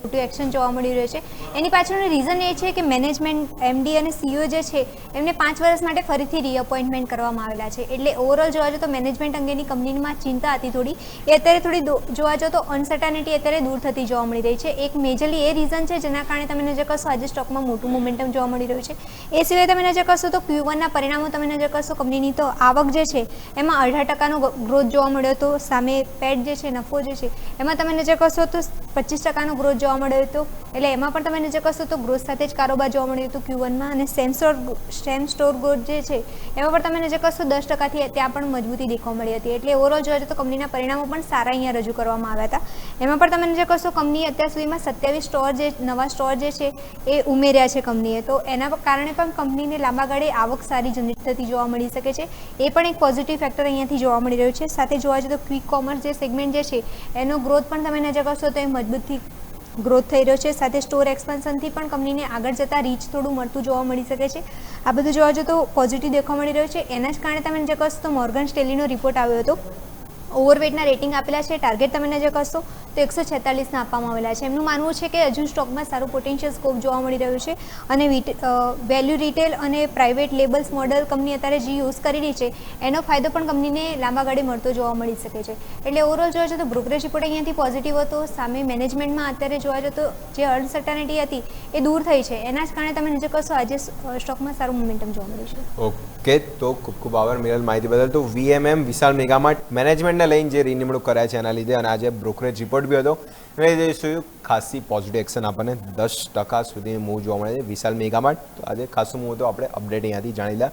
મોટું એક્શન જોવા મળી રહ્યું છે. એની પાછળનું રીઝન એ છે કે મેનેજમેન્ટ, એમડી અને સીઈઓ જે છે એમને 5 વર્ષ માટે ફરીથી રીઅપોઇન્ટમેન્ટ કરવામાં આવેલા છે. એટલે ઓવરઓલ જોવા જાઓ તો મેનેજમેન્ટ અંગેની કંપનીમાં ચિંતા હતી થોડી, એ અત્યારે થોડી જોવા જાઓ તો અનસર્ટનિટી અત્યારે દૂર થતી જોવા મળી રહી છે. એક મેજરલી એ રીઝન છે જેના કારણે તમે નજર કરશો આજે સ્ટોકમાં મોટું મોમેન્ટમ જોવા મળી રહ્યું છે. એ સિવાય તમે નજર કરશો તો Q1ના પરિણામો તમે નજર કરશો કંપનીની તો આવક જે છે એમાં 18% ગ્રોથ જોવા મળ્યો હતો. સામે પેટ જે છે, નફો જે છે એમાં તમે નજર કરશો તો 25% ગ્રોથ જોવા મળ્યો હતો. એટલે એમાં પણ તમે નજર કરશો તો ગ્રોથ સાથે જ કારોબાર જોવા મળ્યો હતો Q1માં. અને સેમ સ્ટોર ગ્રોથ જે છે એમાં પણ તમે નજર કરશો 10%થી ત્યાં પણ મજબૂતી દેખવા મળી હતી. એટલે ઓવરઓલ જોઈએ તો કંપનીના પરિણામો પણ સારા અહીંયા રજૂ કરવામાં આવ્યા હતા. એમાં પણ તમે નજર કરશો કંપનીએ અત્યાર સુધીમાં 27 નવા સ્ટોર જે છે એ ઉમેર્યા છે કંપનીએ. તો એના કારણે પણ કંપનીને લાંબા ગાળે આવક સારી જનરેટ થતી જોવા મળી શકે છે. એ પણ એક પોઝિટિવ ફેક્ટર અહીંયાથી જોવા મળી રહ્યું છે. સાથે જોવા જઈએ તો ક્વિક કોમર્સ જે સેગમેન્ટ જે છે એનો ગ્રોથ પણ તમે નજર કરશો તો એ મજબૂતથી ગ્રોથ થઈ રહ્યો છે. સાથે સ્ટોર એક્સપાન્શનથી પણ કંપનીને આગળ જતાં રીચ થોડું મળતું જોવા મળી શકે છે. આ બધું જોવા જઈએ તો પોઝિટિવ દેખવા મળી રહ્યું છે. એના જ કારણે તમે નજર કરશો તો મોર્ગન સ્ટેલીનો રિપોર્ટ આવ્યો હતો. ઓવરવેટના રેટિંગ આપેલા છે. ટાર્ગેટ તમે નજર કરશો તો 146ના આપવામાં આવેલા છે. એમનું માનવું છે કે હજુ સ્ટોકમાં સારું પોટેન્શિયલ સ્કોપ જોવા મળી રહ્યું છે. અને વેલ્યુ રિટેલ અને પ્રાઇવેટ લેબલ્સ મોડલ કંપની અત્યારે જે યુઝ કરી રહી છે એનો ફાયદો પણ કંપનીને લાંબા ગાળે મળતો જોવા મળી શકે છે. એટલે ઓવરઓલ જોવા જઈએ તો બ્રોકરેજ રિપોર્ટ અહીંયાથી પોઝિટિવ હતો. સામે મેનેજમેન્ટમાં અત્યારે જોવા જઈએ તો જે અનસર્ટનિટી હતી એ દૂર થઈ છે. એના જ કારણે તમે નજર કરશો આજે સ્ટોકમાં સારું મોમેન્ટમ જોવા મળ્યું છે. ઓકે, તો ખૂબ ખૂબ આભાર મિનલ માહિતી બદલ. તો VMM વિશાલ મેગામાર્ટ મેનેજમેન્ટને લઈને જે રીનિમણૂક કરાય છે એના લીધે અને આજે બ્રોકરેજ રિપોર્ટ બી હતો એને લીધે શું ખાસી પોઝિટિવ એક્શન આપણને 10% સુધી મૂવ જોવા મળે છે વિશાલ મેગામાર્ટ. તો આજે ખાસું મૂવ તો આપણે અપડેટ અહીંયાથી જાણી લે.